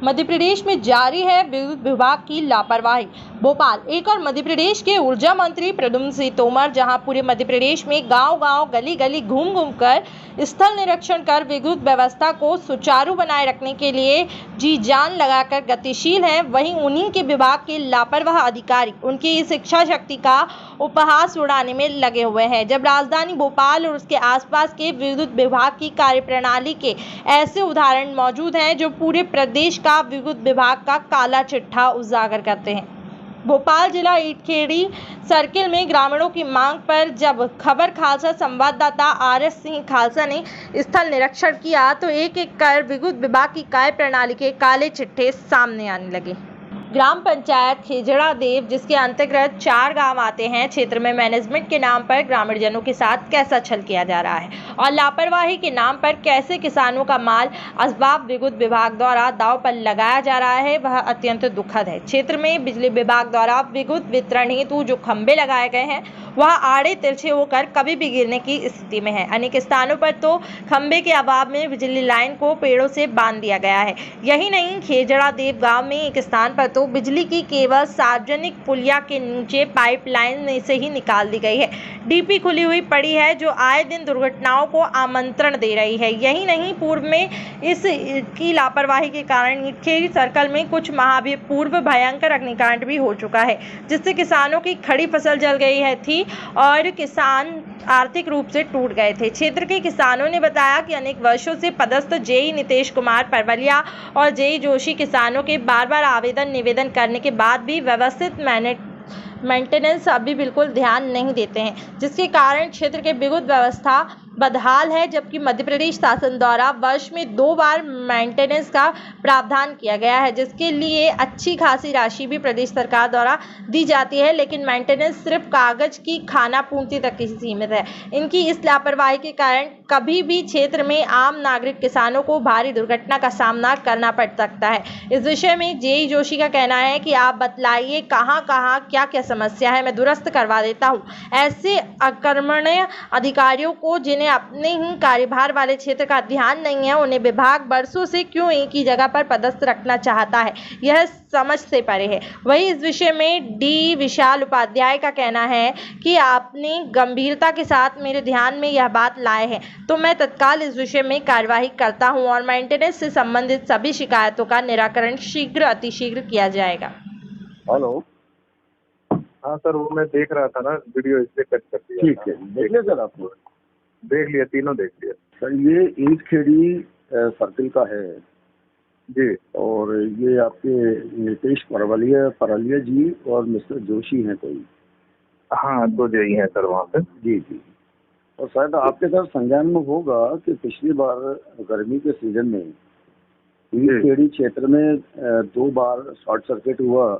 मध्य प्रदेश में जारी है विद्युत विभाग की लापरवाही। भोपाल एक और मध्य प्रदेश के ऊर्जा मंत्री प्रद्युम्न सिंह तोमर जहां पूरे मध्य प्रदेश में गांव-गांव, गली-गली घूम-घूम कर स्थल निरीक्षण कर विद्युत व्यवस्था को सुचारू बनाए रखने के लिए जी जान लगाकर गतिशील हैं, वहीं उन्हीं के विभाग के लापरवाह अधिकारी उनकी इस इच्छा शक्ति का उपहास उड़ाने में लगे हुए हैं। जब राजधानी भोपाल और उसके आसपास के विद्युत विभाग की कार्यप्रणाली के ऐसे उदाहरण मौजूद हैं जो पूरे प्रदेश का विद्युत विभाग का काला चिट्ठा उजागर करते हैं। भोपाल जिला ईटखेड़ी सर्किल में ग्रामीणों की मांग पर जब खबर खालसा संवाददाता आर.एस. सिंह खालसा ने स्थल निरीक्षण किया तो एक-एक कर विद्युत विभाग की कार्यप्रणाली के काले चिट्ठे सामने आने लगे। ग्राम पंचायत खेजड़ा देव जिसके अंतर्गत 4 गांव आते हैं, क्षेत्र में मैनेजमेंट के नाम पर ग्रामीण जनों के साथ कैसा छल किया जा रहा है और लापरवाही के नाम पर कैसे किसानों का माल असबाब विद्युत विभाग द्वारा दांव पर लगाया जा रहा है, वह अत्यंत दुखद है। क्षेत्र में बिजली विभाग द्वारा विद्युत वितरण हेतु जो खंभे लगाए गए हैं वह आड़े तिरछे होकर कभी भी गिरने की स्थिति में है। अनेक स्थानों पर तो खंभे के अभाव में बिजली लाइन को पेड़ों से बांध दिया गया है। यही नहीं, खेजड़ा देव गांव में एक स्थान पर तो बिजली की केबल सार्वजनिक पुलिया के नीचे पाइपलाइन में से ही निकाल दी गई है। डीपी खुली हुई पड़ी है जो आए दिन दुर्घटनाओं को आमंत्रण दे रही है। यही नहीं, पूर्व में इस की लापरवाही के कारण ईटखेड़ी सर्कल में कुछ माह पूर्व भयंकर अग्निकांड भी हो चुका है, जिससे किसानों की खड़ी फसल जल गई थी और किसान आर्थिक रूप से टूट गए थे। क्षेत्र के किसानों ने बताया कि अनेक वर्षों से पदस्थ जेई नीतीश कुमार परवलिया और जेई जोशी किसानों के बार-बार आवेदन निवेदन करने के बाद भी व्यवस्थित मेंटेनेंस अभी बिल्कुल ध्यान नहीं देते हैं, जिसके कारण क्षेत्र के विद्युत व्यवस्था बदहाल है। जबकि मध्य प्रदेश शासन द्वारा वर्ष में 2 बार मेंटेनेंस का प्रावधान किया गया है, जिसके लिए अच्छी खासी राशि भी प्रदेश सरकार द्वारा दी जाती है, लेकिन मेंटेनेंस सिर्फ कागज की खाना पूर्ति तक ही सीमित है। इनकी इस लापरवाही के कारण कभी भी क्षेत्र में आम नागरिक किसानों को भारी दुर्घटना का सामना करना पड़ सकता है। इस विषय में जेई जोशी का कहना है कि आप बतलाइए कहाँ क्या समस्या है, मैं दुरुस्त करवा देता हूँ। ऐसे अकर्मण्य अधिकारियों को जिन्हें अपने ही कार्यभार वाले क्षेत्र का ध्यान नहीं है, उन्हें विभाग वर्षों से क्यों एक ही जगह पर पदस्थ रखना चाहता है, यह समझ से परे है। वहीं इस विषय में डी विशाल उपाध्याय का कहना है कि आपने गंभीरता के साथ मेरे ध्यान में यह बात लाए हैं, तो मैं तत्काल इस विषय में कार्यवाही करता हूं और मेंटेनेंस से संबंधित सभी शिकायतों का निराकरण शीघ्र अतिशीघ्र किया जाएगा। हेलो, हाँ सर, वो मैं देख रहा था ना वीडियो, इसलिए कट कर दिया। ठीक है, देख लिया सर आपने? देख लिया, तीनों देख लिया सर। ये ईटखेड़ी सर्किल का है जी, और ये आपके नीतीश परवलिया जी और मिस्टर जोशी हैं कोई? हाँ 2 जेई हैं सर वहाँ पे। जी जी। और शायद आपके साथ संज्ञान में होगा कि पिछली बार गर्मी के सीजन में ईटखेड़ी क्षेत्र में 2 बार शॉर्ट सर्किट हुआ,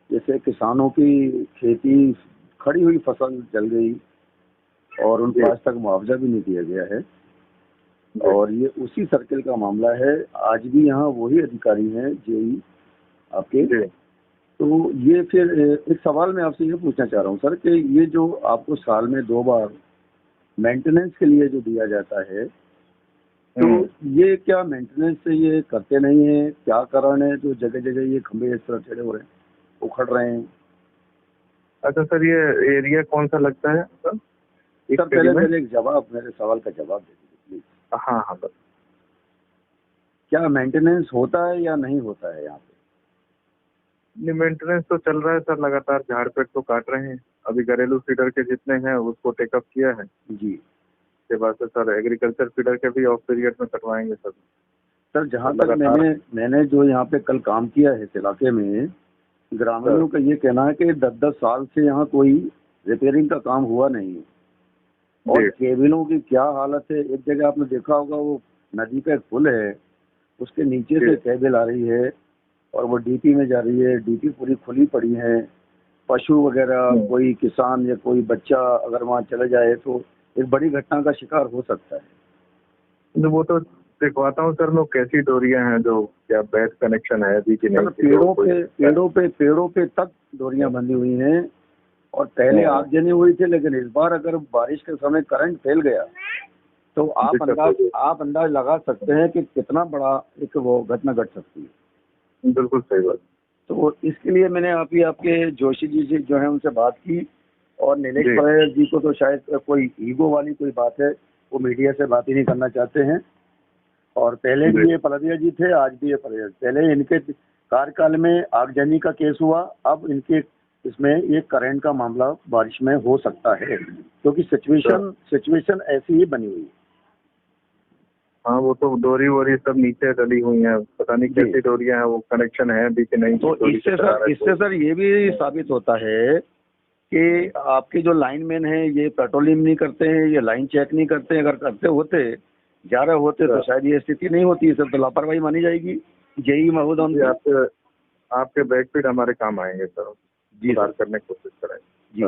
जैसे किसानों की खेती खड़ी हुई फसल जल गई और उनको आज तक मुआवजा भी नहीं दिया गया है। और ये उसी सर्किल का मामला है। आज भी यहाँ वही अधिकारी हैं जेई आपके। तो ये फिर एक सवाल मैं आपसे ये पूछना चाह रहा हूँ सर कि ये जो आपको साल में 2 बार मेंटेनेंस के लिए जो दिया जाता है, तो ये क्या मेंटेनेंस से ये करते नहीं है? क्या कारण है जो जगह जगह ये खंभे इस तरह चढ़े हो रहे हैं, उखड़ रहे हैं? अच्छा सर, ये एरिया कौन सा लगता है सर? सर पहले मेरे सवाल का जवाब दे दीजिए प्लीज। हाँ हाँ सर। क्या मेंटेनेंस होता है या नहीं होता है यहाँ पे? मेंटेनेंस तो चल रहा है सर, लगातार झाड़ पेड़ तो काट रहे हैं। अभी घरेलू फीडर के जितने हैं उसको टेकअप किया है जी। के बाद से सर एग्रीकल्चर फीडर के भी ऑफ पीरियड में कटवाएंगे सर। सर जहाँ तक मैंने जो यहाँ पे कल काम किया है इस इलाके में, ग्रामीणों का ये कहना है कि 10-10 साल से यहाँ कोई रिपेयरिंग का काम हुआ नहीं है। और केबलों की क्या हालत है, एक जगह आपने देखा होगा वो नदी का एक पुल है, उसके नीचे से केबल आ रही है और वो डीपी में जा रही है। डीपी पूरी खुली पड़ी है। पशु वगैरह, कोई किसान या कोई बच्चा अगर वहाँ चले जाए तो एक बड़ी घटना का शिकार हो सकता है। वो तो दिखवाता हूँ सर, मैं कैसी डोरियां हैं जो क्या बैठ कनेक्शन है अभी की नहीं? पेड़ों पे तक डोरियां बंधी हुई हैं और पहले आगजनी हुई थी, लेकिन इस बार अगर बारिश के समय करंट फैल गया तो आप अंदाज लगा सकते हैं कि कितना बड़ा एक वो घटना घट सकती है। बिल्कुल सही बात। तो इसके लिए मैंने अभी आपके जोशी जी से जो है उनसे बात की, और नीलेश जी। परेर जी को तो शायद कोई ईगो वाली कोई बात है, वो मीडिया से बात ही नहीं करना चाहते हैं। और पहले भी जी। ये पलरिया जी थे, आज भी ये पलरिया। पहले इनके कार्यकाल में आगजनी का केस हुआ, अब इनके इसमें एक करंट का मामला बारिश में हो सकता है, क्योंकि सिचुएशन ऐसी ही बनी हुई है। हाँ, वो तो डोरी वोरी सब नीचे डली हुई हैं, पता नहीं जी। कैसी डोरियां हैं, वो कनेक्शन है अभी कि नहीं। तो डोरी इससे की तरह सर है इससे सर ये भी साबित होता है कि आपके जो लाइनमैन हैं ये पेट्रोलिंग नहीं करते हैं, ये लाइन चेक नहीं करते हैं। अगर करते होते, 11 होते, तो शायद ये स्थिति नहीं होती। सर तो लापरवाही मानी जाएगी। जेई महोदय जी, आपके बैकफीड हमारे काम आएंगे सर, जी सुधार करने की कोशिश करेंगे। जी।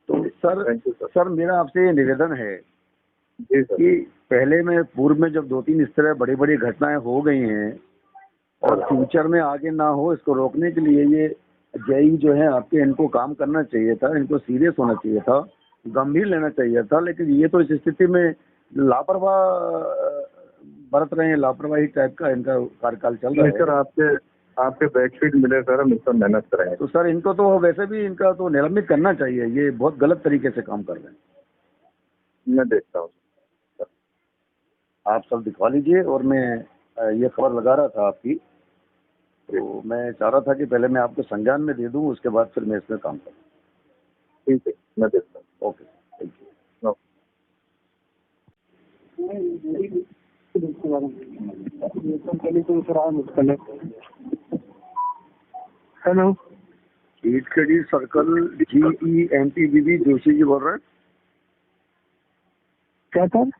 तो sir thank you sir. Sir मेरा आपसे ये निवेदन है जी सर। कि पहले में पूर्व में जब 2-3 इस तरह बड़ी बड़ी घटनाएं हो गई हैं, और फ्यूचर में आगे ना हो, इसको रोकने के लिए ये जेई जो है आपके, इनको काम करना चाहिए था, इनको सीरियस होना चाहिए था, गंभीर लेना चाहिए था। लेकिन ये तो इस स्थिति में लापरवाह बरत रहे हैं, लापरवाही टाइप का इनका कार्यकाल चल रहा नहीं सर, है। आपके बैकफीड मिले सर, हम इस पर मेहनत करेंगे। तो सर इनको तो वैसे भी इनका तो निलंबित करना चाहिए, ये बहुत गलत तरीके से काम कर रहे हैं। मैं देखता हूँ। आप सब दिखवा लीजिए। और मैं ये खबर लगा रहा था आपकी, तो मैं चाह रहा था कि पहले मैं आपको संज्ञान में दे दूं, उसके बाद फिर मैं इसमें काम करूं। ठीक है, मैं देखता हूँ। Okay, thank you. Hello, Itkhedi circle GEMPBB Joshi ji बोल रहे हैं? क्या sir?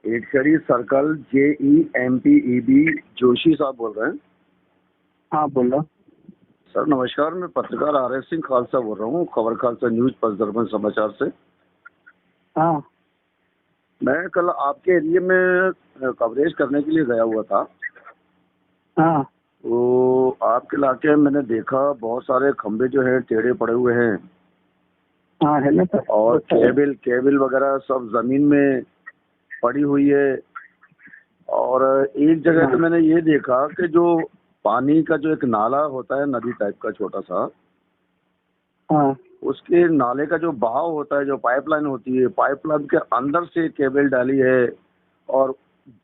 Itkhedi circle JEMPEB Joshi साहब बोल रहे हैं? हाँ बोलो। सर नमस्कार, मैं पत्रकार RS सिंह खालसा बोल रहा हूँ, खबर खालसा न्यूज पंचदर्पण समाचार से। हाँ मैं कल आपके एरिया में कवरेज करने के लिए गया हुआ था। हाँ तो आपके इलाके में मैंने देखा बहुत सारे खंभे जो हैं टेढ़े पड़े हुए हैं, हाँ है ना सर। और केबल वगैरह सब जमीन में पड़ी हुई है। और एक जगह पे मैंने ये देखा कि जो पानी का जो एक नाला होता है, नदी टाइप का छोटा सा, हाँ उसके नाले का जो बहाव होता है, जो पाइपलाइन होती है, पाइपलाइन के अंदर से केबल डाली है और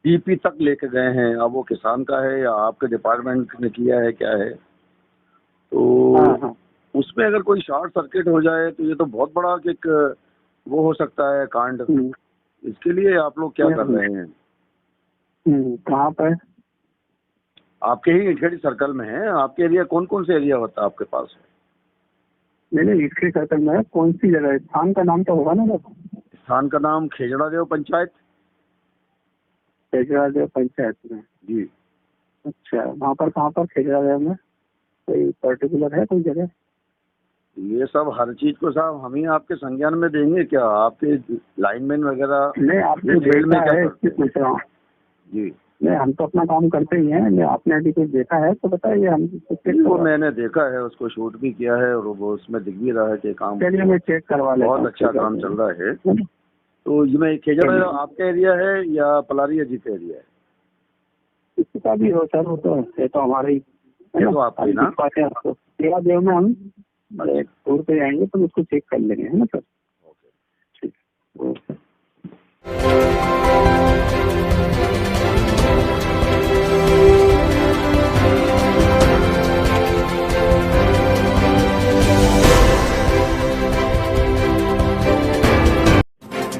DP तक लेके गए हैं। अब वो किसान का है या आपके डिपार्टमेंट ने किया है, क्या है? तो उसमें अगर कोई शॉर्ट सर्किट हो जाए तो ये तो बहुत बड़ा एक वो हो सकता है कांड। इसके लिए आप लोग क्या कर रहे हैं? कहाँ पर? आपके ही ईटखेड़ी सर्कल में है? आपके एरिया कौन कौन से एरिया होता है आपके पास? मैंने ईटखेड़ी सर्कल में है। कौन सी जगह है? स्थान का नाम तो होगा ना सर? स्थान का नाम खेजड़ा देव पंचायत। खेजड़ा देव पंचायत में? जी। अच्छा, वहाँ पर कहाँ पर खेजड़ा देव में? कोई पर्टिकुलर है कोई जगह? ये सब हर चीज को साहब हम ही आपके संज्ञान में देंगे क्या? आपके लाइनमैन वगैरह नहीं, आपने फील्ड में देखा क्या है करते इसलिए पूछ रहा हूँ। जी। नहीं, हम तो अपना काम करते ही हैं। नहीं, आपने अभी कुछ देखा है तो बताइए, हम वो मैंने देखा है, उसको शूट भी किया है और वो उसमें दिख भी रहा है कि काम चलिए मैं चेक करवा लेता हूँ। बहुत अच्छा काम चल रहा है। तो ये मैं खेजड़ा आपका एरिया है या पलारिया जी का एरिया है? किसका भी हो सर, वो तो ये तो हमारे ही ये तो आपकी ना? सेवा देव में हम टूर पे जाएंगे तो उसको चेक कर लेंगे, है ना सर? ठीक।